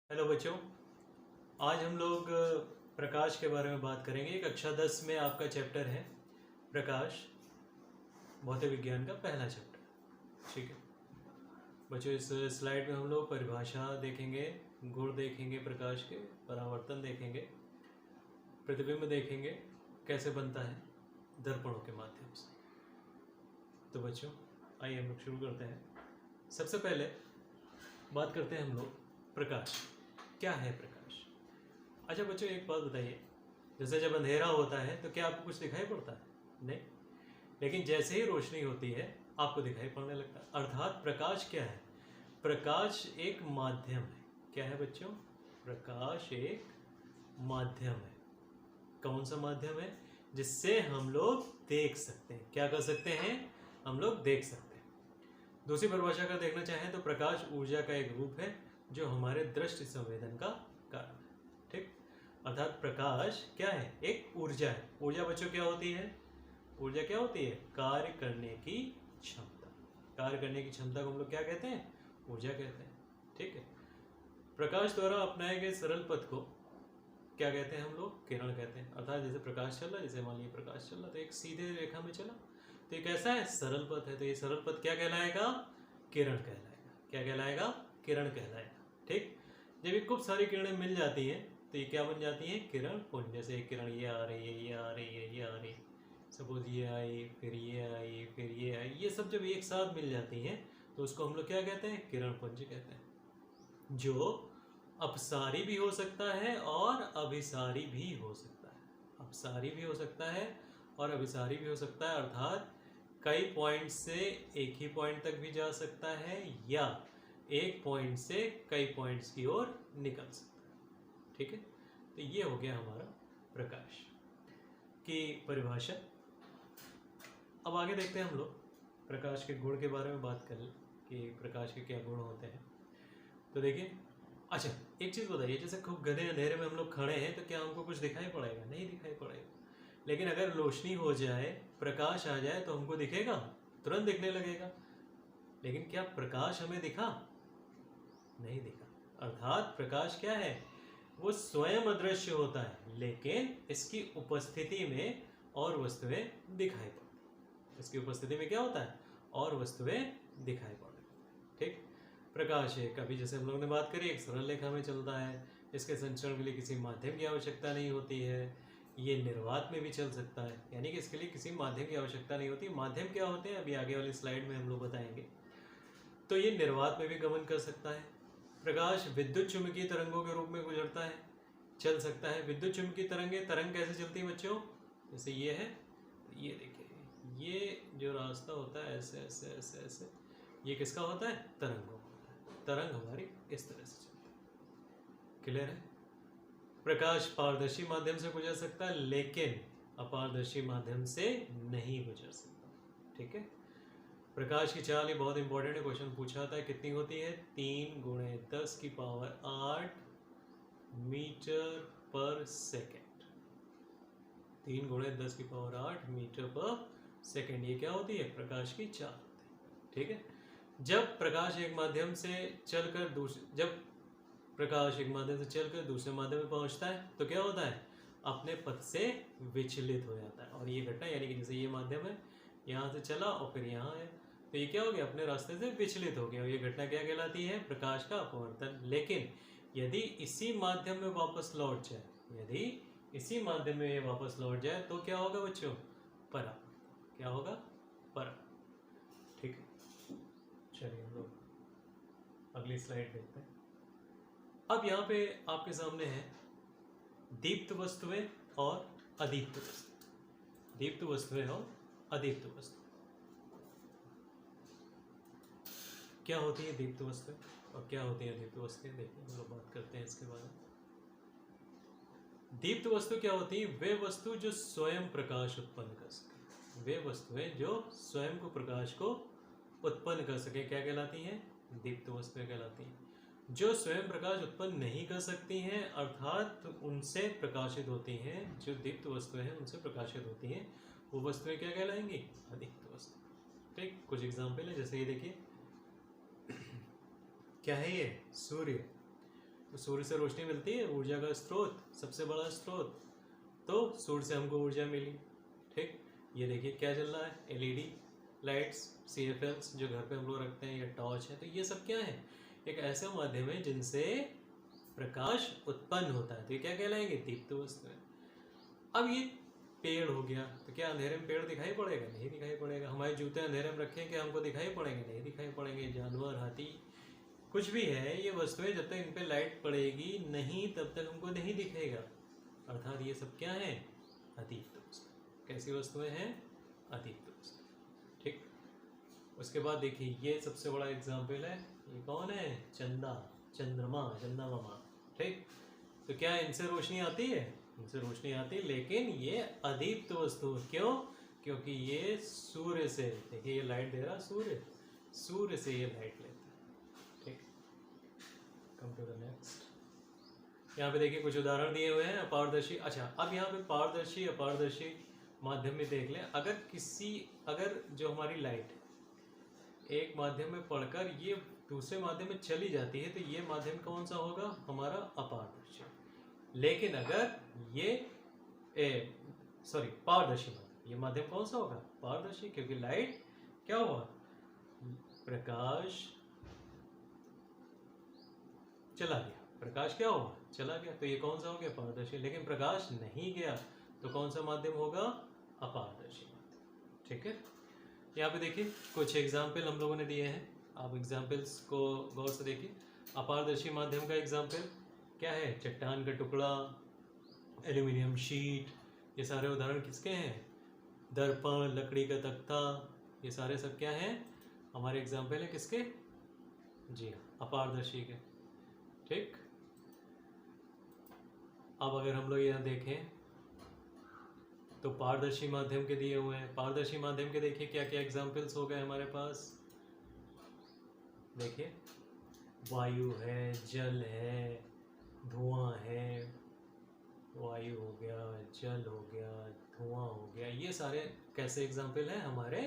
Hello बच्चों। आज हम लोग प्रकाश के बारे में बात करेंगे। कक्षा 10 में आपका चैप्टर है प्रकाश, भौतिक विज्ञान का पहला चैप्टर। ठीक है बच्चों, इस स्लाइड में हम लोग परिभाषा देखेंगे, गुण देखेंगे, प्रकाश के परावर्तन देखेंगे, प्रतिबिंब देखेंगे, कैसे बनता है दर्पणों के माध्यम से। तो बच्चों आइए हम लोग शुरू करते हैं। सबसे पहले बात करते हैं हम लोग प्रकाश। क्या है प्रकाश? अच्छा बच्चों एक बात बताइए, जैसे जब अंधेरा होता है तो क्या आपको कुछ दिखाई पड़ता है? नहीं। लेकिन जैसे ही रोशनी होती है आपको दिखाई पड़ने लगता है। अर्थात प्रकाश क्या है? प्रकाश एक माध्यम है। क्या है बच्चों? प्रकाश एक माध्यम है। कौन सा माध्यम है? जिससे हम लोग देख सकते हैं। क्या कर सकते हैं? हम लोग देख सकते हैं। दूसरी परिभाषा का देखना चाहें तो प्रकाश ऊर्जा का एक रूप है जो हमारे दृष्टि संवेदन का कारण है। ठीक, अर्थात प्रकाश क्या है? एक ऊर्जा है। ऊर्जा बच्चों क्या होती है? ऊर्जा क्या होती है? कार्य करने की क्षमता। कार्य करने की क्षमता को हम लोग क्या कहते हैं? ऊर्जा कहते हैं। ठीक है, प्रकाश द्वारा अपनाए गए सरल पथ को क्या कहते हैं हम लोग? किरण कहते हैं। अर्थात जैसे प्रकाश चल रहा है, जैसे मान लीजिए प्रकाश चल रहा तो एक सीधे रेखा में चला, तो ये कैसा है? सरल पथ है। तो ये सरल पथ क्या कहलाएगा? किरण कहलाएगा। क्या कहलाएगा? किरण कहलाएगा। ठीक, जब ये खूब सारी किरणें मिल जाती हैं तो ये क्या बन जाती हैं? किरण पुंज। जैसे एक किरण ये आ रही है, ये आ रही है, ये आ रही है, सपोज ये आई, फिर ये आई, फिर ये आई, ये सब जब एक साथ मिल जाती हैं तो उसको हम लोग क्या कहते हैं? किरण पुंज कहते हैं, जो अपसारी भी हो सकता है और अभिसारी भी हो सकता है। अपसारी भी हो सकता है और अभिसारी भी हो सकता है। अर्थात कई पॉइंट से एक ही पॉइंट तक भी जा सकता है या एक पॉइंट से कई पॉइंट्स की ओर निकल सकता है। ठीक है, तो ये हो गया हमारा प्रकाश की परिभाषा। अब आगे देखते हैं हम लोग प्रकाश के गुण के बारे में बात करें कि प्रकाश के क्या गुण होते हैं। तो देखिए, अच्छा एक चीज़ बताइए, जैसे खूब घने अंधेरे में हम लोग खड़े हैं तो क्या हमको कुछ दिखाई पड़ेगा? नहीं दिखाई पड़ेगा। लेकिन अगर रोशनी हो जाए, प्रकाश आ जाए तो हमको दिखेगा, तुरंत दिखने लगेगा। लेकिन क्या प्रकाश हमें दिखा? नहीं दिखा। अर्थात प्रकाश क्या है? वो स्वयं अदृश्य होता है, लेकिन इसकी उपस्थिति में और वस्तुएं दिखाई पड़ती। इसकी उपस्थिति में क्या होता है? और वस्तुएं दिखाई पड़ती। ठीक, प्रकाश है, कभी जैसे हम लोगों ने बात करी, एक सरल रेखा में चलता है। इसके संचरण के लिए किसी माध्यम की आवश्यकता नहीं होती है। ये निर्वात में भी चल सकता है, यानी कि इसके लिए किसी माध्यम की आवश्यकता नहीं होती। माध्यम क्या होते हैं अभी आगे वाली स्लाइड में हम लोग बताएंगे। तो ये निर्वात में भी गमन कर सकता है। प्रकाश विद्युत चुम्बकीय तरंगों के रूप में गुजरता है, चल सकता है। विद्युत चुम्बकीय तरंग कैसे चलती है बच्चों? जैसे ये है, ये देखिए, ये जो रास्ता होता है ऐसे ऐसे ऐसे ऐसे, ये किसका होता है? तरंगों का। तरंग हमारी इस तरह से चलती है। क्लियर है? प्रकाश पारदर्शी माध्यम से गुजर सकता है, लेकिन अपारदर्शी माध्यम से नहीं गुजर सकता। ठीक है, प्रकाश की चाल ये बहुत इंपॉर्टेंट है, क्वेश्चन पूछा था। कितनी होती है? 3 × 10⁸ मीटर पर सेकेंड। 3 × 10⁸ मीटर पर सेकेंड, ये क्या होती है? प्रकाश की चाल होती है। ठीक है, जब प्रकाश एक माध्यम से चलकर दूसरे माध्यम में पहुंचता है तो क्या होता है? अपने पथ से विचलित हो जाता है। और ये घटना, यानी कि जैसे ये माध्यम है, यहाँ से चला और फिर यहाँ है, तो ये क्या हो गया? अपने रास्ते से विचलित हो गया। और ये घटना क्या कहलाती है? प्रकाश का अपवर्तन। लेकिन यदि इसी माध्यम में वापस लौट जाए, यदि इसी माध्यम में ये वापस लौट जाए तो क्या होगा बच्चों? परावर्तन। क्या होगा? परावर्तन। ठीक है, चलिए हम लोग अगली स्लाइड देखते हैं। अब यहाँ पे आपके सामने है दीप्त वस्तुएं और अदीप्त वस्तुएं। दीप्त वस्तुएं और अदीप्त वस्तुएं क्या होती है? दीप्त वस्तुएं और क्या होती है अदीप्त वस्तुएं? देखिए हम लोग बात करते हैं इसके बारे में। दीप्त वस्तु क्या होती है? वे वस्तु जो स्वयं प्रकाश उत्पन्न कर सके। वे वस्तुएं जो स्वयं को प्रकाश को उत्पन्न कर सके क्या कहलाती हैं? दीप्त वस्तुएं कहलाती हैं। जो स्वयं प्रकाश उत्पन्न नहीं कर सकती हैं, अर्थात उनसे प्रकाशित होती हैं, जो दीप्त वस्तुएं हैं उनसे प्रकाशित होती हैं, वो वस्तुएं क्या कहलाएंगी? अदीप्त वस्तु। ठीक, कुछ एग्जाम्पल है, जैसे ये देखिए, क्या है ये? सूर्य। तो सूर्य से रोशनी मिलती है, ऊर्जा का स्रोत, सबसे बड़ा स्रोत, तो सूर्य से हमको ऊर्जा मिली। ठीक, ये देखिए क्या चल रहा है, एलईडी लाइट्स, CFLs जो घर पे हम लोग रखते हैं, या टॉर्च है, तो ये सब क्या है, एक ऐसा माध्यम है जिनसे प्रकाश उत्पन्न होता है, तो ये क्या कहलाएंगे, दीप्त वस्तुएं। अब ये पेड़ हो गया, तो क्या अंधेरे में पेड़ दिखाई पड़ेगा, नहीं दिखाई पड़ेगा। हमारे जूते अंधेरे में रखें, क्या हमको दिखाई पड़ेंगे, नहीं दिखाई पड़ेंगे। जानवर, हाथी, कुछ भी है, ये वस्तुएं जब तक इन पे लाइट पड़ेगी नहीं तब तक हमको नहीं दिखेगा। अर्थात ये सब क्या है, अदीप्त वस्तु। कैसी वस्तुएं हैं, अदीप्त वस्तु। ठीक, उसके बाद देखिए ये सबसे बड़ा एग्जाम्पल है, ये कौन है, चंदा, चंद्रमा, चंद्रमा। ठीक, तो क्या इनसे रोशनी आती है, इनसे रोशनी आती है, लेकिन ये अदीप्त वस्तु। क्यों, क्योंकि ये सूर्य से, देखिए ये लाइट दे रहा सूर्य, सूर्य से ये लाइट लेता है। ठीक, कम टू द नेक्स्ट। यहाँ पे देखिए कुछ उदाहरण दिए हुए हैं, अपारदर्शी। अच्छा, अब यहाँ पे पारदर्शी अपारदर्शी माध्यम में देख लें। अगर जो हमारी लाइट एक माध्यम में पढ़कर ये दूसरे माध्यम में चली जाती है, तो ये माध्यम कौन सा होगा, हमारा अपारदर्शी। लेकिन अगर ये पारदर्शी माध्यम, ये माध्यम कौन सा होगा, पारदर्शी, क्योंकि लाइट क्या हुआ, प्रकाश चला गया, प्रकाश क्या हुआ, चला गया, तो ये कौन सा हो गया, पारदर्शी। लेकिन प्रकाश नहीं गया तो कौन सा माध्यम होगा, अपारदर्शी माध्यम। ठीक है, यहाँ पे देखिए कुछ एग्जाम्पल हम लोगों ने दिए हैं, आप एग्जाम्पल्स को गौर से देखिए। अपारदर्शी माध्यम का एग्जाम्पल क्या है, चट्टान का टुकड़ा, एल्यूमिनियम शीट, ये सारे उदाहरण किसके हैं, दर्पण, लकड़ी का तख्ता, ये सारे सब क्या हैं, हमारे एग्जाम्पल है किसके, जी हाँ, अपारदर्शी के। ठीक, अब अगर हम लोग यहाँ देखें तो पारदर्शी माध्यम के दिए हुए हैं। पारदर्शी माध्यम के देखिए क्या क्या एग्जाम्पल्स हो गए हमारे पास, देखिए वायु है, जल है, धुआं है, वायु हो गया, जल हो गया, धुआं हो गया, ये सारे कैसे एग्जाम्पल हैं, हमारे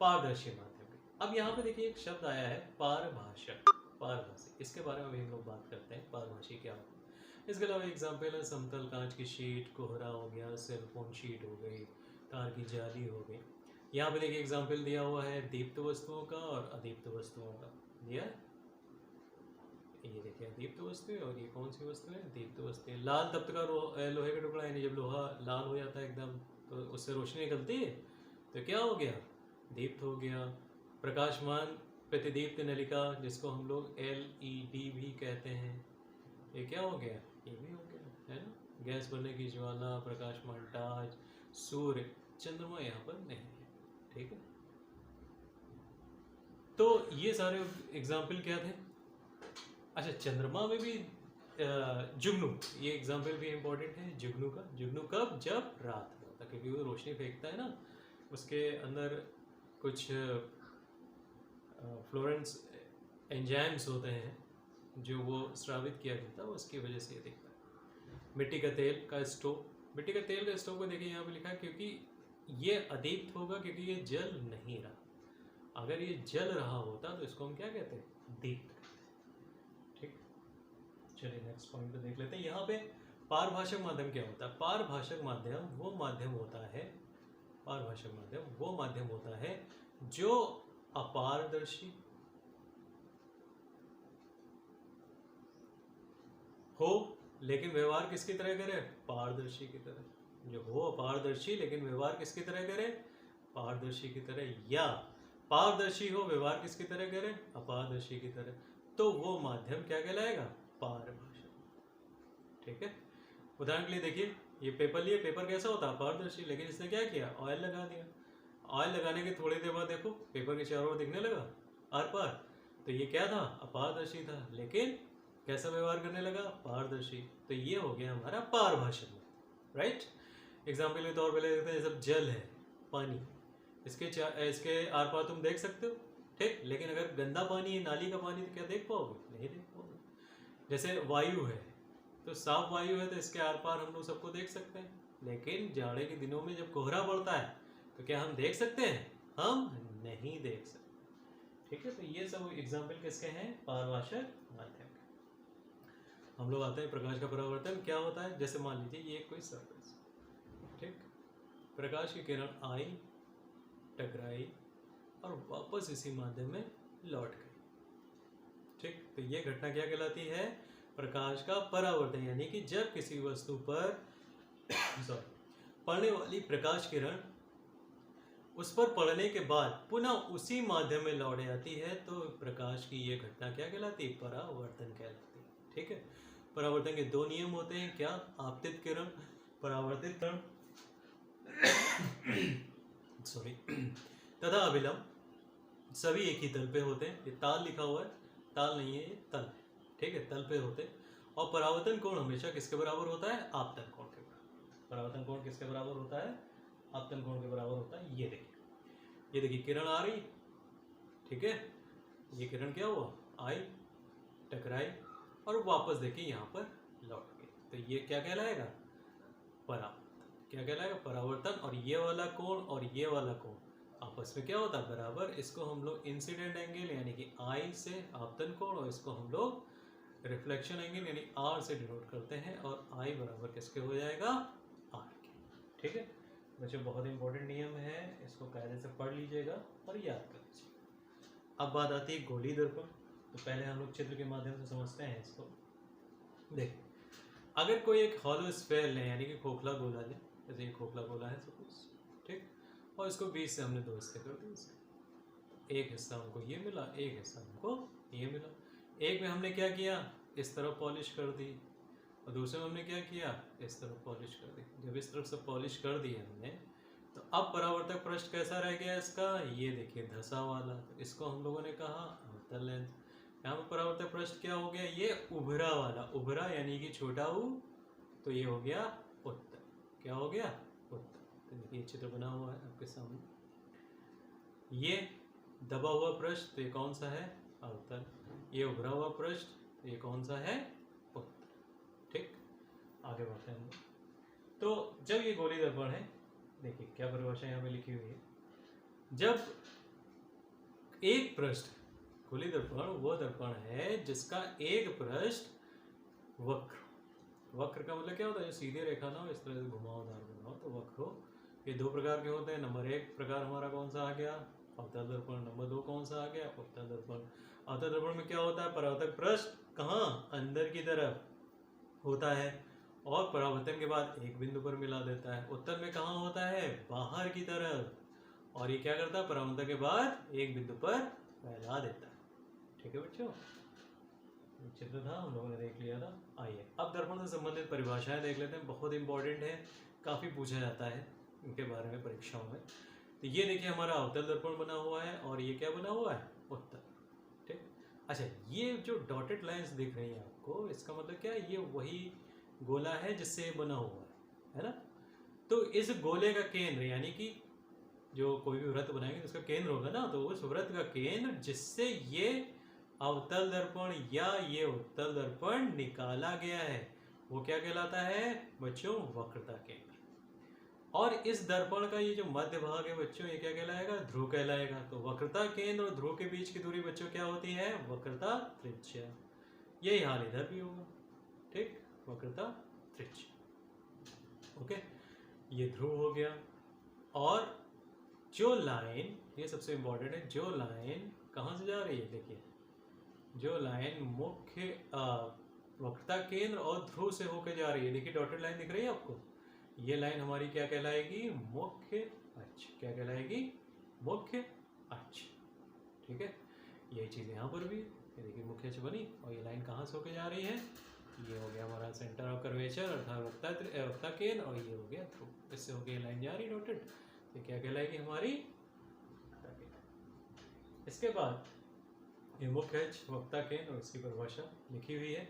पारदर्शी माध्यम के। अब यहाँ पे देखिए एक शब्द आया है, पारभाषक, पारभाषी, इसके बारे में भी हम लोग बात करते हैं, पारभाषी क्या होता है। इसके अलावा एग्जाम्पल है समतल कांच की शीट, कोहरा हो गया, सेलफोन शीट हो गई, तार की जाली हो गई। यहाँ पे देखिए एग्जाम्पल दिया हुआ है दीप्त वस्तुओं का और अदीप्त वस्तुओं का दिया, ये देखिए दीप्त वस्तु, और ये कौन सी वस्तु है, दीप्त वस्तु। लाल तप्त का लोहे का टुकड़ा, यानी जब लोहा लाल हो जाता है एकदम तो उससे रोशनी निकलती है, तो क्या हो गया, दीप्त हो गया। प्रकाशमान प्रतिदीप्त नलिका, जिसको हम लोग LED भी कहते हैं, ये क्या हो गया, ये भी हो गया, है ना। गैस बनने की ज्वाला, प्रकाशमान टार्च, सूर्य, चंद्रमा यहाँ पर नहीं है। ठीक है, तो ये सारे एग्जाम्पल क्या थे। अच्छा, चंद्रमा में भी जुगनू, ये एग्जाम्पल भी इम्पोर्टेंट है, जुगनू का। जुगनू कब, जब रात में होता है, क्योंकि वो रोशनी फेंकता है ना, उसके अंदर कुछ फ्लोरेंस एंजाइम्स होते हैं जो वो स्रावित किया जाता है, उसकी वजह से ये दिखता है। मिट्टी का तेल का स्टोव, मिट्टी का तेल का स्टोव को देखिए यहाँ पे लिखा है, क्योंकि ये अदीप्त होगा, क्योंकि ये जल नहीं रहा। अगर ये जल रहा होता तो इसको हम क्या कहते हैं, दीप्त। ठीक, चलिए नेक्स्ट पॉइंट पे देख लेते हैं। यहाँ पे पारभाषक माध्यम क्या होता है। पारभाषक माध्यम वो माध्यम होता है, पारभाषक माध्यम वो माध्यम होता है जो अपारदर्शी हो लेकिन व्यवहार किसकी तरह करे, पारदर्शी की तरह। जो हो अपारदर्शी लेकिन व्यवहार किसकी तरह करे, पारदर्शी की तरह, या पारदर्शी हो व्यवहार किसकी तरह करे, अपारदर्शी की तरह, तो वो माध्यम क्या कहलाएगा, पारभाषक। ठीक है, उदाहरण के लिए देखिए ये पेपर लिए, पेपर कैसा होता है, अपारदर्शी, लेकिन इसने क्या किया, ऑयल लगा दिया। ऑयल लगाने के थोड़ी देर बाद देखो पेपर के चारों ओर दिखने लगा आर पार, तो ये क्या था, अपारदर्शी था, लेकिन कैसा व्यवहार करने लगा, पारदर्शी। तो ये हो गया हमारा पारभाषक, राइट। एग्जाम्पल के तौर पे ले लेते हैं, सब जल है, पानी, इसके आर पार तुम देख सकते हो, ठीक, लेकिन अगर गंदा पानी है, नाली का पानी, तो क्या देख पाओगे, नहीं देख पाओगे। जैसे वायु है, तो साफ वायु है तो इसके आर पार हम लोग सबको देख सकते हैं, लेकिन जाड़े के दिनों में जब कोहरा पड़ता है तो क्या हम देख सकते हैं, हम नहीं देख सकते। ठीक है, तो ये सब एग्जाम्पल किसके हैं, पारभाषक माध्यम के। हम लोग आते हैं प्रकाश का परावर्तन क्या होता है, जैसे मान लीजिए ये कोई सरफेस, ठीक, प्रकाश की किरण आई, टकराई और वापस इसी माध्यम में लौट गई, ठीक। तो ये घटना क्या कहलाती है, प्रकाश का परावर्तन, यानी कि जब किसी वस्तु पर सॉरी पड़ने वाली प्रकाश किरण उस पर पड़ने के बाद पुनः उसी माध्यम में लौट जाती है, तो प्रकाश की ये घटना क्या कहलाती है, परावर्तन कहलाती है, ठीक है। परावर्तन के दो नियम होते हैं, क्या, आपतित किरण, परावर्तित किरण सॉरी तथा अभिलंब, सभी एक ही तल पे होते हैं। ये ताल लिखा हुआ है, ताल नहीं है, ये तल है, ठीक है, तल पे होते हैं। और परावर्तन कोण हमेशा किसके बराबर होता है, आपतन कोण के बराबर। परावर्तन कोण किसके बराबर होता है, आपतन कोण के बराबर होता है। ये देखिए किरण आ रही, ठीक है, ये किरण क्या हुआ, आई, टकराई और वापस देखिए यहाँ पर लौट गई, तो ये क्या कहलाएगा, परावर्तन। क्या कहलाएगा, परावर्तन। और ये वाला कोण और ये वाला कोण आपस में क्या होता है, बराबर। इसको हम लोग इंसिडेंट एंगल यानी कि आई से आपतन कोण, और इसको हम लोग रिफ्लेक्शन एंगल यानी आर से डिनोट करते हैं, और आई बराबर किसके हो जाएगा, आर के, ठीक है बच्चों। बहुत इंपॉर्टेंट नियम है, इसको कायदे से पढ़ लीजिएगा और याद कर लीजिएगा। अब बात आती है गोली दर्पण। तो पहले हम लोग चित्र के माध्यम से समझते हैं इसको। देखिए, अगर कोई एक हॉलो स्फेयर लें यानी कि खोखला गोला लें, जैसे ये खोखला गोला है सपोज, ठीक, और इसको बीच से हमने दो हिस्से कर दिए। एक हिस्सा हमको ये मिला, एक हिस्सा हमको ये मिला। एक में हमने क्या किया, इस तरफ पॉलिश कर दी, और दूसरे में हमने क्या किया, इस तरफ पॉलिश कर दी। जब इस तरफ से पॉलिश कर दी हमने, तो अब परावर्तक पृष्ठ कैसा रह गया इसका, ये देखिए धसा वाला। तो इसको हम लोगों ने कहा अवतल लेंस। यहाँ पर परावर्तक पृष्ठ क्या हो गया, ये उभरा वाला, उभरा यानी कि छोटा ऊ, तो ये हो गया उत्तल। क्या हो गया, उत्तल। तो देखिए चित्र बना हुआ है आपके सामने। ये दबा हुआ पृष्ठ, तो ये कौन सा है, अवतल। ये उभरा हुआ पृष्ठ, तो ये कौन सा है, उत्तल, ठीक। आगे बढ़ते हैं। तो जब ये गोली दर्पण है, देखिए क्या परिभाषा यहाँ पे लिखी हुई है, जब एक पृष्ठ, गोली दर्पण वो दर्पण है जिसका एक पृष्ठ वक्र, वक्र का मतलब क्या होता है, जो सीधे रेखा ना हो, इस तरह से घुमावदार बना हो, तो वक्र हो। ये दो प्रकार के होते हैं। नंबर एक प्रकार हमारा कौन सा आ गया, अवतल दर्पण। नंबर दो कौन सा आ गया, उत्तल दर्पण। अवतल दर्पण में क्या होता है, परावर्तक पृष्ठ कहाँ, अंदर की तरफ होता है, और परावर्तन के बाद एक बिंदु पर मिला देता है। उत्तल में कहाँ होता है, बाहर की तरफ, और ये क्या करता है, परावर्तन के बाद एक बिंदु पर फैला देता है, ठीक है बच्चों। चित्र था, हम लोगों ने देख लिया था। आइए अब दर्पण से संबंधित परिभाषाएं देख लेते हैं, बहुत इंपॉर्टेंट है, काफ़ी पूछा जाता है इनके बारे में परीक्षाओं में। तो ये देखिए हमारा अवतल दर्पण बना हुआ है, और ये क्या बना हुआ है, उत्तल, ठीक। अच्छा, ये जो डॉटेड लाइंस दिख रही हैं आपको, इसका मतलब क्या है, ये वही गोला है जिससे ये बना हुआ है ना। तो इस गोले का केंद्र, यानी कि जो कोई भी वृत्त बनाएंगे तो उसका केंद्र होगा ना, तो उस वृत्त का केंद्र जिससे ये अवतल दर्पण या ये उत्तल दर्पण निकाला गया है, वो क्या कहलाता है बच्चों, वक्रता केंद्र। और इस दर्पण का ये जो मध्य भाग है बच्चों, ये क्या कहलाएगा, ध्रुव कहलाएगा। तो वक्रता केंद्र और ध्रुव के बीच की दूरी बच्चों क्या होती है, वक्रता त्रिज्या। यही हाल इधर भी होगा, ठीक, वक्रता त्रिज्या, ओके। ये ध्रुव हो गया। और जो लाइन, ये सबसे इंपॉर्टेंट है, जो लाइन कहाँ से जा रही है, देखिए जो लाइन मुख्य वक्रता केंद्र और ध्रुव से होकर जा रही है, देखिए डॉटेड लाइन दिख रही है आपको, ये लाइन हमारी क्या कहलाएगी, मुख्य अक्ष। क्या कहलाएगी, मुख्य अक्ष, ठीक है। यही चीज़ यहाँ पर भी, ये देखिए मुख्य अक्ष बनी, और ये लाइन कहाँ से होकर जा रही है, ये हो गया हमारा सेंटर ऑफ कर्वेचर अर्थात वक्रता केंद्र, और ये हो गया ध्रुव, इससे होकर लाइन जा रही डॉटेड, ये क्या कहलाएगी हमारी। इसके बाद ये मुख्य अक्ष, वक्रता केंद्र और इसकी परिभाषा लिखी हुई है।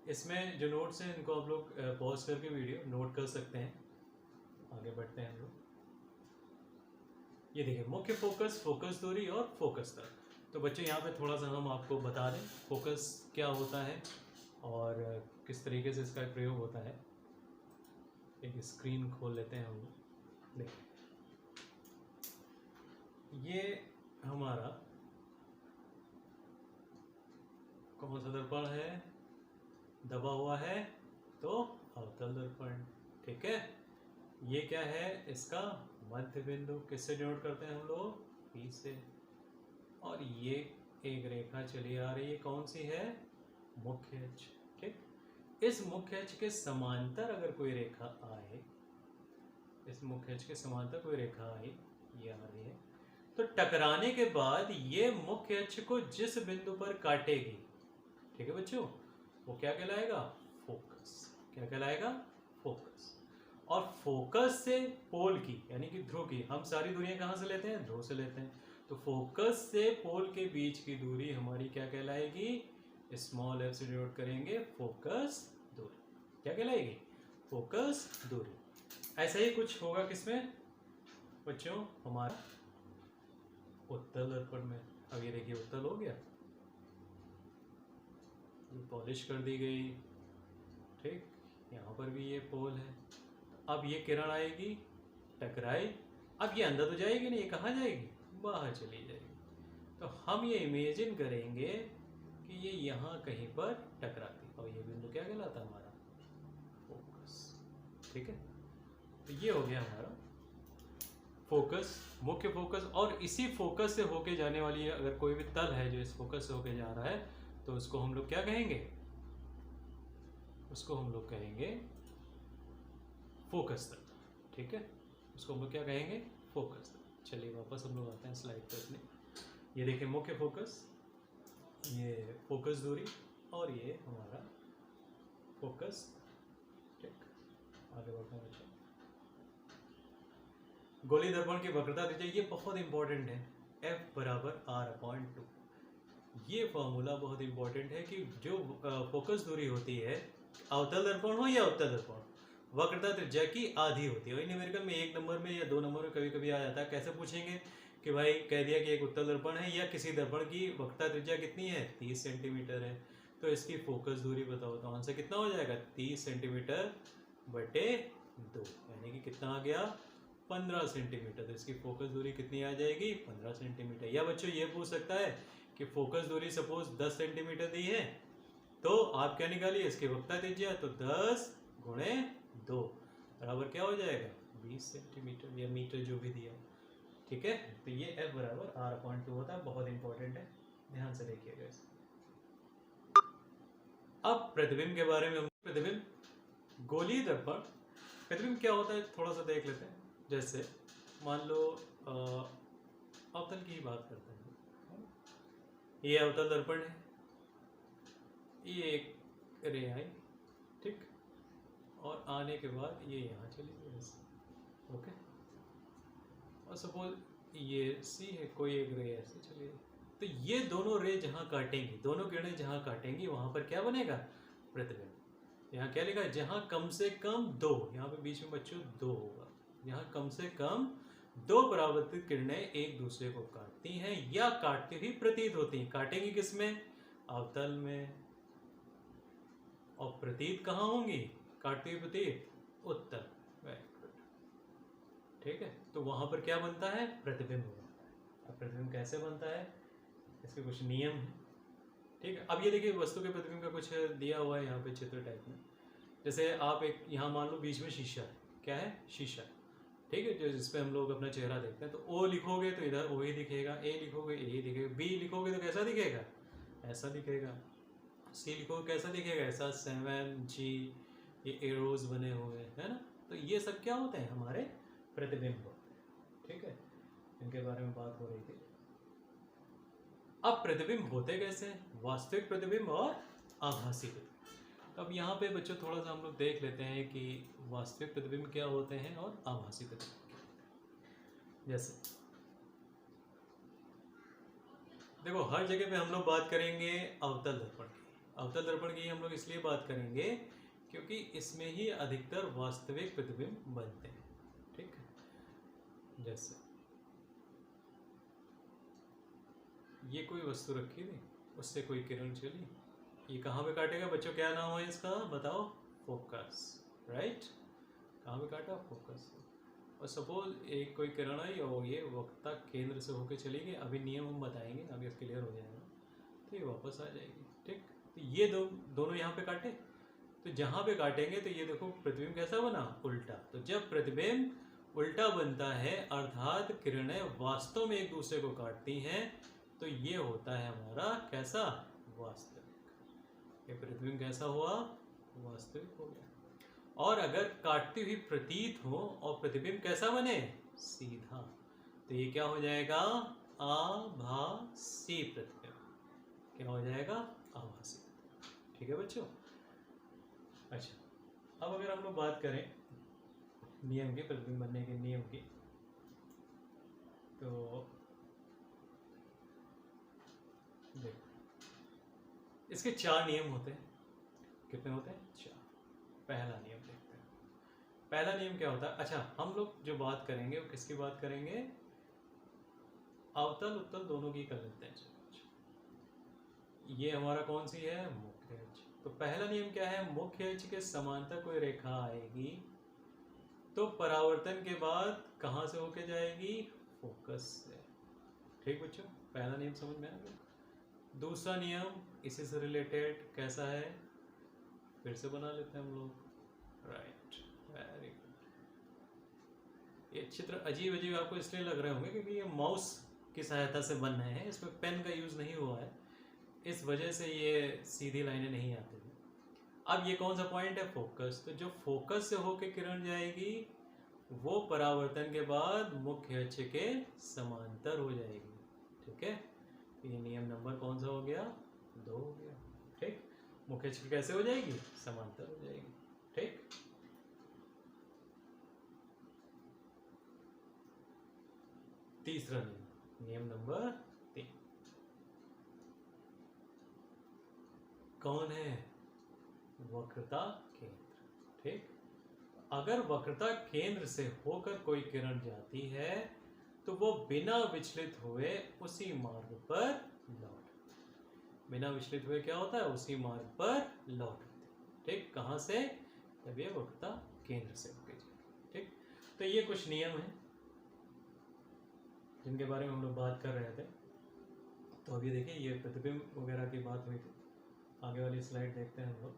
इसमें जो नोट्स हैं इनको आप लोग पॉज करके वीडियो नोट कर सकते हैं। आगे बढ़ते हैं हम लोग। ये देखिए मुख्य फोकस, फोकस दूरी और फोकस तल। तो बच्चे यहाँ पे थोड़ा सा हम आपको बता दें फोकस क्या होता है और किस तरीके से इसका प्रयोग होता है। एक स्क्रीन खोल लेते हैं हम लोग। देखिए ये हमारा कौन सा दर्पण है, दबा हुआ है तो अवतल दर्पण। ठीक है, ये क्या है, इसका मध्य बिंदु। किससे डिनोट करते हैं हम लोग? P से। और ये एक रेखा चली आ रही है, कौन सी है? मुख्य अक्ष। ठीक, इस मुख्य अक्ष के समांतर अगर कोई रेखा आए, इस मुख्य अक्ष के समांतर कोई रेखा आई, ये आ रही है, तो टकराने के बाद ये मुख्य अक्ष को जिस बिंदु पर काटेगी, ठीक है बच्चों, वो क्या कहलाएगा? फोकस। क्या कहलाएगा? फोकस। और फोकस से पोल की, यानी कि ध्रुव की, हम सारी दूरियां कहाँ से लेते हैं? ध्रुव से लेते हैं। तो फोकस से पोल के बीच की दूरी हमारी क्या कहलाएगी? स्मॉल एफ से डिनोट करेंगे फोकस दूरी। क्या कहलाएगी? फोकस दूरी। ऐसा ही कुछ होगा किसमें बच्चों? हमारा उत्तल दर्पण में। अब ये देखिए उत्तल हो गया, ये पॉलिश कर दी गई। ठीक, यहाँ पर भी ये पोल है। अब ये किरण आएगी, टकराई, अब ये अंदर तो जाएगी नहीं, ये कहाँ जाएगी? बाहर चली जाएगी। तो हम ये इमेजिन करेंगे कि ये यहाँ कहीं पर टकराती, और ये बिंदु क्या कहलाता है? हमारा फोकस। ठीक है, तो ये हो गया हमारा फोकस, मुख्य फोकस। और इसी फोकस से होके जाने वाली अगर कोई भी तल है जो इस फोकस से होके जा रहा है, तो उसको हम लोग क्या कहेंगे? उसको हम लोग कहेंगे फोकस तल। ठीक है, उसको हम लोग क्या कहेंगे? फोकस तल। चलिए वापस हम लोग आते हैं स्लाइड पर अपने। ये देखिए मुख्य फोकस, ये फोकस दूरी, और ये हमारा फोकस। ठीक, आगे बढ़ते हैं बच्चों। गोली दर्पण की वक्रता दीजिए, ये बहुत इंपॉर्टेंट है। F बराबर R/2। ये फॉर्मूला बहुत इंपॉर्टेंट है कि जो फोकस दूरी होती है, अवतल दर्पण हो या उत्तल दर्पण, वक्रता त्रिज्या की आधी होती है। वही न्यूमेरिकल में 1 नंबर में या 2 नंबर में कभी कभी आ जाता है। कैसे पूछेंगे कि भाई कह दिया कि एक उत्तल दर्पण है या किसी दर्पण की वक्रता त्रिज्या कितनी है? 30 सेंटीमीटर है, तो इसकी फोकस दूरी बताओ। तो आंसर कितना हो जाएगा? 30 सेंटीमीटर बटे 2, यानी कि कितना आ गया? 15 सेंटीमीटर। तो इसकी फोकस दूरी कितनी आ जाएगी? 15 सेंटीमीटर। या बच्चों ये पूछ सकता है कि फोकस दूरी सपोज 10 सेंटीमीटर दी है, तो आप क्या निकालिए? इसकी वक्रता त्रिज्या, तो 10 गुणे 2 बराबर क्या हो जाएगा? 20 सेंटीमीटर या मीटर, जो भी दिया। ठीक है, तो ये F बराबर R/2 होता है। बहुत इंपॉर्टेंट है, ध्यान से देखिएगा इसे। अब प्रतिबिंब के बारे में हम, प्रतिबिंब गोली दर्पण, प्रतिबिंब क्या होता है थोड़ा सा देख लेते हैं। जैसे मान लो अवतल की ही बात करते हैं। ये अवतल दर्पण है, ये एक रे आई, ठीक, और आने के बाद ये यहाँ चली गई ऐसे। ओके, और सपोज ये सी है, कोई एक रे ऐसे चली गई, तो ये दोनों रे जहाँ काटेंगी, दोनों किरणें जहाँ काटेंगी, वहाँ पर क्या बनेगा? प्रतिबिंब। यहाँ क्या लिखा है? जहाँ कम से कम 2, यहाँ पे बीच में बच्चों 2 होगा, यहाँ कम से कम 2 परावर्तित किरणें एक दूसरे को काटती हैं या काटती हुई प्रतीत होती हैं। काटेंगी किसमें? अवतल में। और प्रतीत कहाँ होंगी? काटती हुई प्रतीत उत्तल। Very good. ठीक है, तो वहां पर क्या बनता है? प्रतिबिंब बनता है। अब प्रतिबिंब कैसे बनता है, इसके कुछ नियम हैं। ठीक है, अब ये देखिए वस्तु के प्रतिबिंब का कुछ दिया हुआ है यहाँ पे चित्र टाइप में। जैसे आप एक यहाँ मान लो बीच में शीशा है, क्या है? शीशा। ठीक है, जो जिसपे हम लोग अपना चेहरा देखते हैं। तो O लिखोगे तो इधर O ही दिखेगा, A लिखोगे A ही दिखेगा, B लिखोगे तो कैसा दिखेगा? ऐसा दिखेगा। C लिखोगे कैसा दिखेगा? ऐसा। 7G, ये एरोज बने हुए है ना। तो ये सब क्या होते हैं? हमारे प्रतिबिंब होते हैं। ठीक है, इनके बारे में बात हो रही थी। अब प्रतिबिंब होते कैसे हैं? वास्तविक प्रतिबिंब और आभासी प्रतिबिंब। अब यहाँ पे बच्चों थोड़ा सा हम लोग देख लेते हैं कि वास्तविक प्रतिबिंब क्या होते हैं और आभासी प्रतिबिंब क्या होते हैं। जैसे देखो, हर जगह पे हम लोग बात करेंगे अवतल दर्पण की। अवतल दर्पण की हम लोग इसलिए बात करेंगे क्योंकि इसमें ही अधिकतर वास्तविक प्रतिबिंब बनते हैं। ठीक है, जैसे ये कोई वस्तु रखी थी, उससे कोई किरण चली, ये कहाँ पे काटेगा बच्चों? क्या नाम है इसका? बताओ। फोकस। राइट, कहाँ पे काटा? फोकस। और सपोज एक कोई किरण आई और ये वक्ता केंद्र से होकर चली गई। अभी नियम हम बताएंगे, आगे क्लियर हो जाएगा। तो ये वापस आ जाएगी। ठीक, तो ये दोनों यहाँ पे काटे, तो जहाँ पे काटेंगे तो ये देखो प्रतिबिंब कैसा बना, उल्टा। तो जब प्रतिबिंब उल्टा बनता है अर्थात किरणें वास्तव में एक दूसरे को काटती हैं, तो ये होता है हमारा कैसा, वास्तविक। ये प्रतिबिंब कैसा हुआ, वास्तविक हो गया। और अगर काटती हुई प्रतीत हो और प्रतिबिंब कैसा बने, सीधा, तो ये क्या हो जाएगा, आभासी प्रतिबिंब। क्या हो जाएगा, आभासी। ठीक है बच्चों। अच्छा, अब अगर हम लोग बात करें नियम के, प्रतिबिंब बनने के नियम की, तो देखो इसके 4 नियम होते हैं। कितने होते हैं, 4। पहला नियम देखते हैं। पहला नियम क्या होता है, अच्छा हम लोग जो बात करेंगे वो किसकी बात करेंगे, अवतल उत्तल दोनों की कर लेते हैं। ये हमारा कौन सी है, मुख्य अक्ष। तो पहला नियम क्या है, मुख्य अक्ष के समांतर कोई रेखा आएगी तो परावर्तन के बाद कहाँ से होके जाएगी, फोकस से। ठीक बच्चों, पहला नियम समझ में आ गया। दूसरा नियम इसी से रिलेटेड कैसा है, फिर से बना लेते हैं हम लोग। Right, very good. ये चित्र अजीब अजीब आपको इसलिए लग रहे होंगे क्योंकि ये माउस की सहायता से बन रहे हैं, इसमें पेन का यूज नहीं हुआ है, इस वजह से ये सीधी लाइनें नहीं आती हैं। अब ये कौन सा पॉइंट है, फोकस। तो जो फोकस से होके किरण जाएगी वो परावर्तन के बाद मुख्य अक्ष के समांतर हो जाएगी। ठीक है, ये नियम नंबर कौन सा हो गया, 2 हो गया। ठीक, मुख्य अक्ष कैसे हो जाएगी, समांतर हो जाएगी। ठीक, तीसरा नियम, नियम नंबर 3 कौन है, वक्रता केंद्र। ठीक, अगर वक्रता केंद्र से होकर कोई किरण जाती है तो वो बिना विचलित हुए उसी मार्ग पर लौट, बिना विचलित हुए क्या होता है, उसी मार्ग पर लौट। ठीक, कहाँ से, जब ये वक्रता केंद्र से होकर जाए। ठीक, तो ये कुछ नियम हैं जिनके बारे में हम लोग बात कर रहे थे। तो अभी देखिए ये प्रतिबिंब वगैरह की बात हुई थी, आगे वाली स्लाइड देखते हैं हम लोग।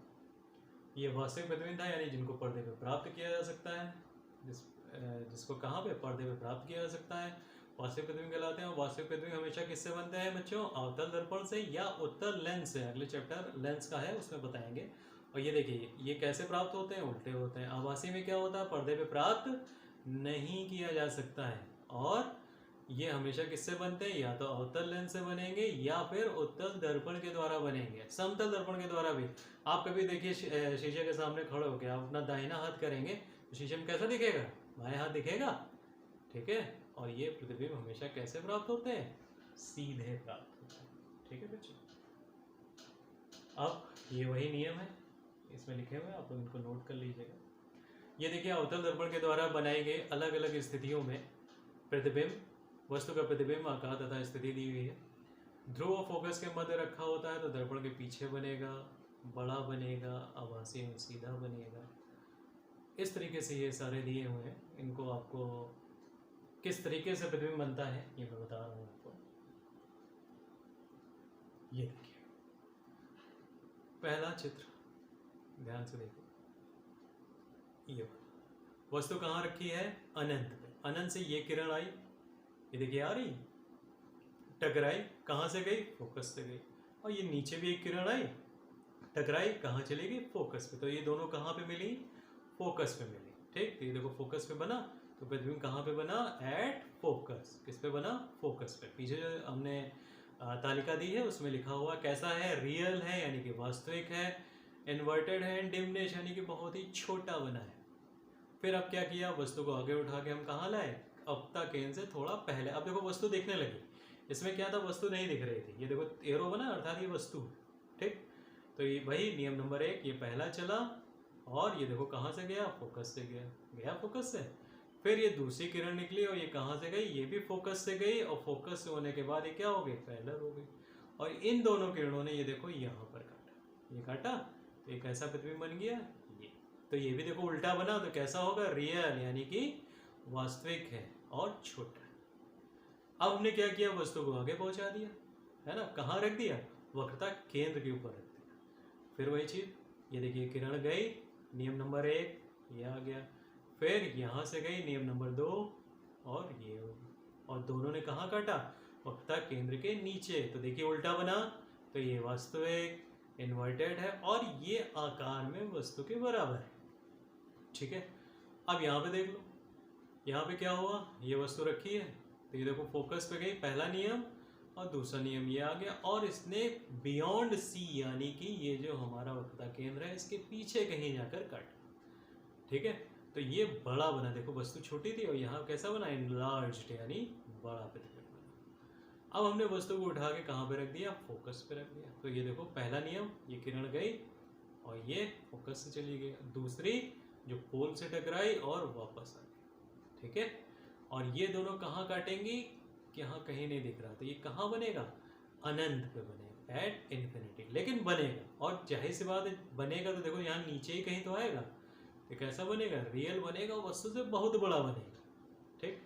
ये वास्तविक प्रतिबिंब था, यानी जिनको पर्दे पे प्राप्त किया जा सकता है, जिसको कहाँ पे, पर्दे पे प्राप्त किया जा सकता है, वास्तविक प्रतिबिंब कहलाते हैं। और वास्तविक प्रतिबिंब हमेशा किससे बनते हैं बच्चों, अवतल दर्पण से या उत्तल लेंस से। अगले चैप्टर लेंस का है, उसमें बताएंगे। और ये देखिए ये कैसे प्राप्त होते हैं, उल्टे होते हैं। आभासी में क्या होता है, पर्दे पे प्राप्त नहीं किया जा सकता है। और ये हमेशा किससे बनते हैं, या तो अवतल लेंस से बनेंगे या फिर उत्तल दर्पण के द्वारा बनेंगे। समतल दर्पण के द्वारा भी आप कभी देखिए शीशे के सामने खड़े होकर आप अपना दाहिना हाथ करेंगे तो शीशे में कैसा दिखेगा, बाएं हाथ दिखेगा। ठीक है, और ये प्रतिबिंब हमेशा कैसे प्राप्त होते हैं, सीधे प्राप्त होते हैं। ठीक है बच्चों, अब ये वही नियम है, इसमें लिखे हुए, आप इनको नोट कर लीजिएगा। ये देखिए अवतल दर्पण के द्वारा बनाए गए अलग अलग स्थितियों में प्रतिबिंब, वस्तु का प्रतिबिंब आकार तथा स्थिति दी हुई है। ध्रुव फोकस के मध्य रखा होता है तो दर्पण के पीछे बनेगा, बड़ा बनेगा, आभासी में सीधा बनेगा। इस तरीके से ये सारे दिए हुए हैं। इनको आपको किस तरीके से प्रतिबिंब बनता है ये मैं बता रहा हूँ आपको। ये देखिए पहला चित्र, ध्यान से देखिए। ये वस्तु कहाँ रखी है, अनंत पे। अनंत से ये किरण आई, ये देखिए आ रही, टकराई, कहाँ से गई, फोकस से गई। और ये नीचे भी एक किरण आई, टकराई, कहाँ चली गई, फोकस पे। तो ये दोनों कहाँ पे मिली, फोकस पे मिली। ठीक, तो ये देखो फोकस पे बना, तो प्रतिबिंब कहाँ पे बना, एट फोकस। किस पे बना, फोकस पे। पीछे जो हमने तालिका दी है उसमें लिखा हुआ कैसा है, रियल है यानी कि वास्तविक है, इन्वर्टेड है, डिमनेश यानी कि बहुत ही छोटा बना है। फिर अब क्या किया, वस्तु को आगे उठा के हम कहाँ लाए, अवता केंद्र से थोड़ा पहले। अब देखो वस्तु दिखने लगी, इसमें क्या था, वस्तु नहीं दिख रही थी। ये देखो एरो बना अर्थात ये वस्तु। ठीक, तो ये वही नियम नंबर 1, ये पहला चला और ये देखो कहाँ से गया, फोकस से गया, गया फोकस से। फिर ये दूसरी किरण निकली और ये कहाँ से गई, ये भी फोकस से गई, और फोकस से होने के बाद ये क्या हो गई, पैरेलल हो गई। और इन दोनों किरणों ने ये देखो यहाँ पर काटा, ये काटा, तो एक ऐसा प्रतिबिंब बन गया ये। तो ये भी देखो उल्टा बना, तो कैसा होगा, रियल यानी कि वास्तविक है और छोटा। अब हमने क्या किया, वस्तु को आगे पहुंचा दिया, है ना, कहाँ रख दिया, वक्रता केंद्र के ऊपर रख दिया। फिर वही चीज, ये देखिए किरण गई, नियम नंबर 1 ये आ गया, फिर यहाँ से गई नियम नंबर 2 और ये हो गया, और दोनों ने कहाँ काटा, वक्ता केंद्र के नीचे। तो देखिए उल्टा बना, तो ये वास्तविक इन्वर्टेड है और ये आकार में वस्तु के बराबर है। ठीक है, अब यहाँ पे देख लो, यहाँ पे क्या हुआ, ये वस्तु रखी है तो ये देखो फोकस पे गई, पहला नियम, और दूसरा नियम ये आ गया, और इसने बियॉन्ड सी यानी कि ये जो हमारा वक्ता केंद्र है इसके पीछे कहीं जाकर काटा। ठीक है, तो ये बड़ा बना, देखो वस्तु छोटी थी और यहाँ कैसा बना, इनलार्ज्ड यानी बड़ा प्रतिबिंब बना। अब हमने वस्तु को उठा के कहाँ पे रख दिया, फोकस पे रख दिया। तो ये देखो पहला नियम, ये किरण गई और ये फोकस से चली गई, दूसरी जो पोल से टकराई और वापस आ गई। ठीक है, और ये दोनों कहाँ काटेंगी, यहाँ कहीं नहीं दिख रहा, तो ये कहाँ बनेगा, अनंत पे बनेगा, एट इन्फिनिटी, लेकिन बनेगा। और जाहिर सी बात है बनेगा तो देखो यहाँ नीचे ही कहीं तो आएगा, ये कैसा बनेगा, रियल बनेगा, वस्तु से बहुत बड़ा बनेगा। ठीक,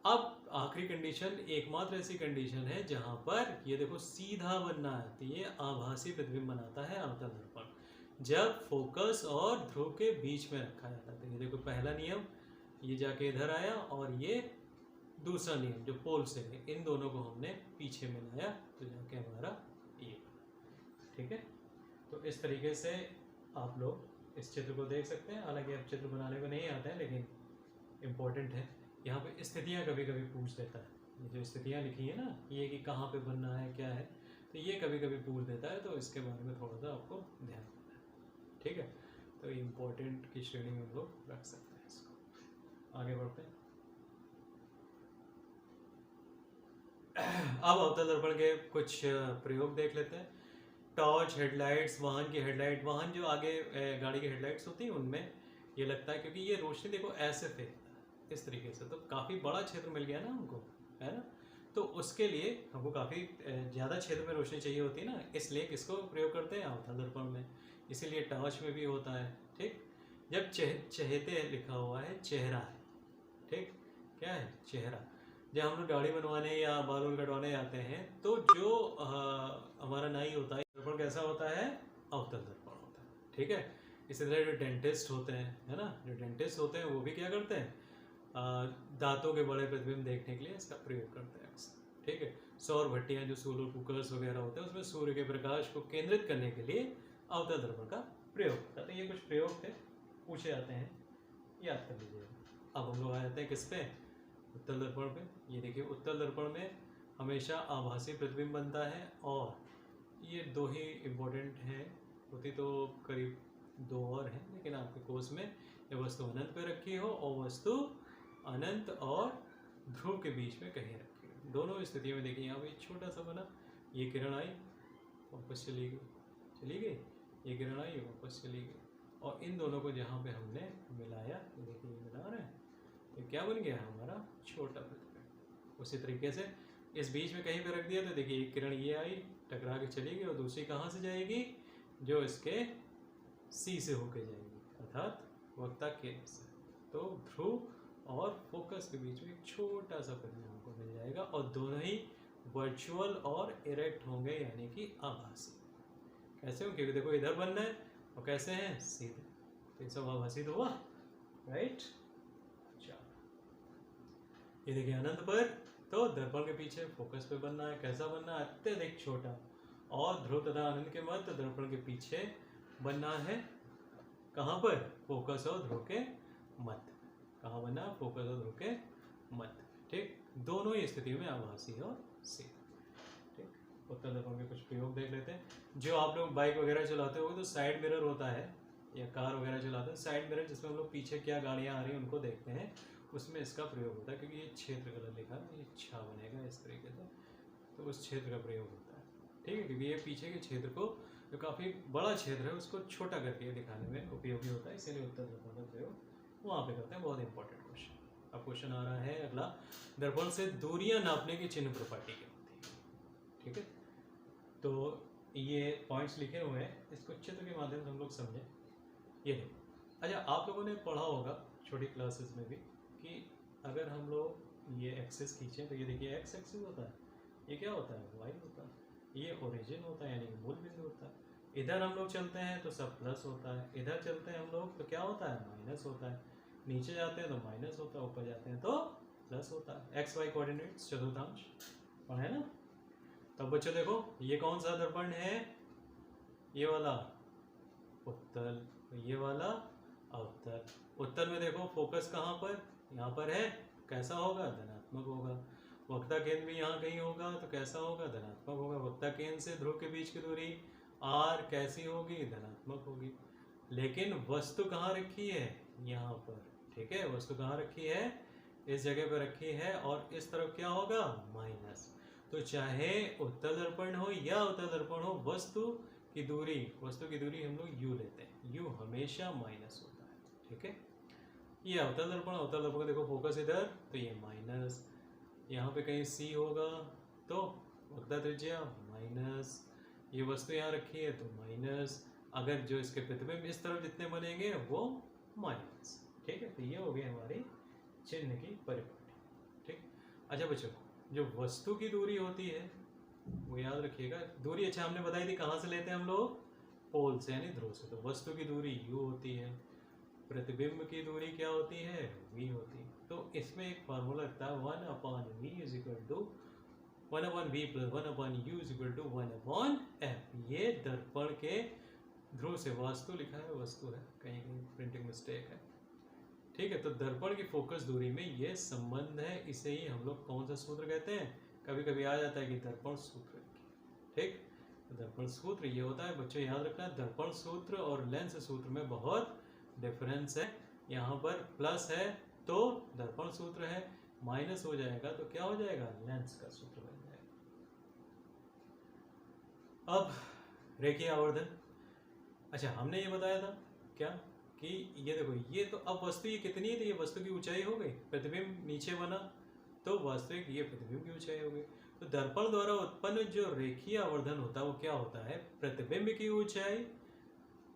अब आखिरी कंडीशन, एकमात्र ऐसी कंडीशन है जहां पर ये देखो सीधा बनना है, तो ये आभासी प्रतिबिंब बनाता है अवतल दर्पण, जब फोकस और ध्रुव के बीच में रखा जाता है। तो ये देखो पहला नियम, ये जाके इधर आया, और ये दूसरा नियम जो पोल से है, इन दोनों को हमने पीछे में लाया तो जाके हमारा ये। ठीक है, तो इस तरीके से आप लोग इस चित्र को देख सकते हैं। हालांकि अब चित्र बनाने को नहीं आता है, लेकिन इम्पोर्टेंट है। यहाँ पे स्थितियाँ कभी कभी पूछ देता है, ये जो स्थितियाँ लिखी है ना, ये कि कहाँ पे बनना है, क्या है, तो ये कभी कभी पूछ देता है, तो इसके बारे में थोड़ा सा आपको ध्यान देना है। ठीक है, तो इम्पोर्टेंट की श्रेणी में हम लोग रख सकते हैं इसको। आगे बढ़ते हैं। अब अवतल दर्पण के कुछ प्रयोग देख लेते हैं। टॉर्च, हेडलाइट्स, वाहन की हेडलाइट, वाहन जो आगे गाड़ी की हेडलाइट्स होती हैं उनमें ये लगता है, क्योंकि ये रोशनी देखो ऐसे फेंकता है इस तरीके से, तो काफ़ी बड़ा क्षेत्र मिल गया ना हमको, है ना। तो उसके लिए हमको काफ़ी ज़्यादा क्षेत्र में रोशनी चाहिए होती है ना, इसलिए किसको प्रयोग करते हैं, अवतल दर्पण में। इसीलिए टॉर्च में भी होता है। ठीक, जब चहेते लिखा हुआ है, चेहरा है। ठीक, क्या है, चेहरा। जब हम लोग दाढ़ी बनवाने या बाल कटवाने जाते हैं तो जो हमारा नाई होता है, दर्पण कैसा होता है, अवतल दर्पण होता है। ठीक है, इसी तरह जो डेंटिस्ट होते हैं, है ना, जो डेंटिस्ट होते हैं वो भी क्या करते हैं, दांतों के बड़े प्रतिबिंब देखने के लिए इसका प्रयोग करते हैं अक्सर। ठीक है, सौर भट्टियाँ जो सोलर कुकर्स वगैरह होते हैं उसमें सूर्य के प्रकाश को केंद्रित करने के लिए अवतल दर्पण का प्रयोग होता है। तो ये कुछ प्रयोग थे, पूछे जाते हैं, याद कर लीजिएगा। अब हम लोग आ जाते हैं किस पे, उत्तल दर्पण पे। ये देखिए उत्तल दर्पण में हमेशा आभासी प्रतिबिंब बनता है, और ये दो ही इम्पोर्टेंट हैं, होती तो करीब दो और हैं, लेकिन आपके कोर्स में ये वस्तु अनंत पे रखी हो और वस्तु अनंत और ध्रुव के बीच में कहीं रखी हो। दोनों स्थितियों में देखिए, यहाँ पे छोटा सा बना, ये किरण आई वापस चली गई, ये किरण आई वापस चली गई, और इन दोनों को जहाँ पे हमने मिलाया, देखिए मिला रहे हैं, तो क्या बन गया हमारा छोटा प्रतिबिंब। उसी तरीके से इस बीच में कहीं पे रख दिया, तो देखिए एक किरण ये आई, टकरा के चली गई, और दूसरी कहाँ से जाएगी, जो इसके सी से होके जाएगी, अर्थात वक्ता केंद्र से। तो ध्रुव और फोकस के बीच में एक छोटा सा प्रतिबिंब हमको मिल जाएगा, और दोनों ही वर्चुअल और इरेक्ट होंगे, यानी कि आभासी। कैसे हो, क्योंकि देखो इधर बनना है और कैसे हैं, सीधे, तो ये सब आभासी तो हुआ, राइट। ये देखिए अनंत पर, तो दर्पण के पीछे फोकस पे बनना है, कैसा बनना है, अत्यधिक छोटा, और ध्रुव तथा अनंत के मध्य दर्पण के पीछे बनना है, कहाँ पर, फोकस और ध्रुव के मध्य। कहाँ बनना है, फोकस और ध्रुव के मध्य। ठीक, दोनों ही स्थितियों में आभासी और सीधा। ठीक, उत्तल दर्पण के कुछ प्रयोग देख लेते हैं। जो आप लोग बाइक वगैरह चलाते हो तो साइड मिरर होता है, या कार वगैरह चलाते हैं, साइड मिरर जिसमें हम लोग पीछे क्या गाड़ियाँ आ रही हैं उनको देखते हैं, उसमें इसका प्रयोग होता है, क्योंकि ये क्षेत्र कलर लिखा है, ये छा बनेगा इस तरीके से, तो उस क्षेत्र का प्रयोग होता है। ठीक है, क्योंकि ये पीछे के क्षेत्र को, जो काफ़ी बड़ा क्षेत्र है, उसको छोटा करके दिखाने में उपयोगी होता है, इसीलिए उत्तल दर्पण का प्रयोग वहाँ पे करते हैं। बहुत इंपॉर्टेंट क्वेश्चन। अब क्वेश्चन आ रहा है अगला, दर्पण से दूरियाँ नापने की चिन्ह प्रॉपर्टी क्या होती है। ठीक है, तो ये पॉइंट्स लिखे हुए हैं, इसको चित्र के माध्यम से हम लोग समझें। ये देखो, अच्छा आप लोगों ने पढ़ा होगा छोटी क्लासेस में भी कि अगर हम लोग ये एक्सेस खींचें, तो ये देखिए एक्स एक्सिस होता है, ये क्या होता है, वाई होता है, ये ओरिजिन होता है, यानी कि मूल बिंदु होता है। इधर हम लोग चलते हैं तो सब प्लस होता है, इधर चलते हैं हम लोग तो क्या होता है, माइनस होता है, नीचे जाते हैं तो माइनस होता है, ऊपर जाते हैं तो प्लस होता है। एक्स वाई कोऑर्डिनेट्स चतुर्थांश पढ़ा है ना। तब बच्चों देखो ये कौन सा दर्पण है, ये वाला उत्तल, ये वाला अवतल। उत्तल में देखो फोकस कहाँ पर, यहाँ पर है, कैसा होगा, धनात्मक होगा। वक्ता केंद्र भी यहाँ कहीं होगा तो कैसा होगा, धनात्मक होगा। वक्ता केंद्र से ध्रुव के बीच की दूरी आर कैसी होगी, धनात्मक होगी। लेकिन वस्तु कहाँ रखी है, यहाँ पर, ठीक है। वस्तु कहाँ रखी है, इस जगह पर रखी है, और इस तरफ क्या होगा, माइनस। तो चाहे उत्तल दर्पण हो या अवतल दर्पण हो, वस्तु की दूरी हम लोग यू लेते हैं, यू हमेशा माइनस होता है, ठीक है। ये अवतल दर्पण का देखो फोकस इधर तो ये माइनस, यहाँ पे कहीं सी होगा तो वक्ता त्रिज्या माइनस, ये वस्तु यहाँ रखी है तो माइनस, अगर जो इसके प्रतिबिंब इस तरफ जितने बनेंगे वो माइनस, ठीक है। तो ये हो गई हमारी चिन्ह की परिपाटी, ठीक। अच्छा बच्चों, जो वस्तु की दूरी होती है वो याद रखिएगा, दूरी अच्छा हमने बताई थी कहाँ से लेते हैं हम लोग, पोल से यानी ध्रुव से। तो वस्तु की दूरी u होती है, प्रतिबिंब की दूरी क्या होती है, v होती है। तो इसमें एक फार्मूला लगता है 1/v is equal to 1/v plus 1/u is equal to 1/f। ये दर्पण के ध्रुव से, वास्तु लिखा है वस्तु है, कहीं कहीं प्रिंटिंग मिस्टेक है, ठीक है। तो दर्पण की फोकस दूरी में ये संबंध है, इसे ही हम लोग कौन सा सूत्र कहते हैं, कभी कभी आ जाता है कि दर्पण सूत्र, ठीक। तो दर्पण सूत्र ये होता है बच्चों, याद रखना, दर्पण सूत्र और लेंस सूत्र में बहुत डिफरेंस है। यहाँ पर प्लस है तो दर्पण सूत्र है, माइनस हो जाएगा तो क्या हो जाएगा, लेंस का सूत्र बन जाएगा। अब रेखीय आवर्धन, अच्छा हमने ये बताया था क्या कि ये देखो, ये तो अब वस्तु ये कितनी है, तो ये वस्तु की ऊंचाई हो गई, प्रतिबिंब नीचे बना तो वास्तविक ये प्रतिबिंब की ऊंचाई हो गई। तो दर्पण द्वारा उत्पन्न जो रेखीय आवर्धन होता है वो क्या होता है, प्रतिबिंब की ऊंचाई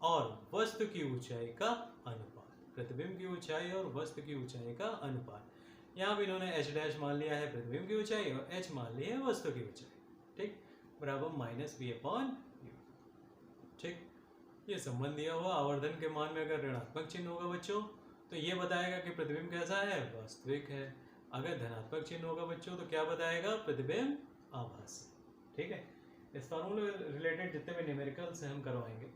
और वस्तु की ऊंचाई का अनुपात, प्रतिबिंब की ऊंचाई और वस्तु की ऊंचाई का अनुपात। यहाँ भी इन्होंने h डैश मान लिया है प्रतिबिंब की ऊंचाई और h मान ली है वस्तु की ऊंचाई, ठीक, बराबर -v/u, ठीक। ये संबंध दिया हुआ, आवर्धन के मान में अगर ऋणात्मक चिन्ह होगा बच्चों तो ये बताएगा कि प्रतिबिंब कैसा है, वास्तविक है। अगर धनात्मक चिन्ह होगा बच्चों तो क्या बताएगा, प्रतिबिंब आभासी, ठीक है। इस फॉर्मूले रिलेटेड जितने भी न्यूमेरिकल्स हैं हम करवाएंगे।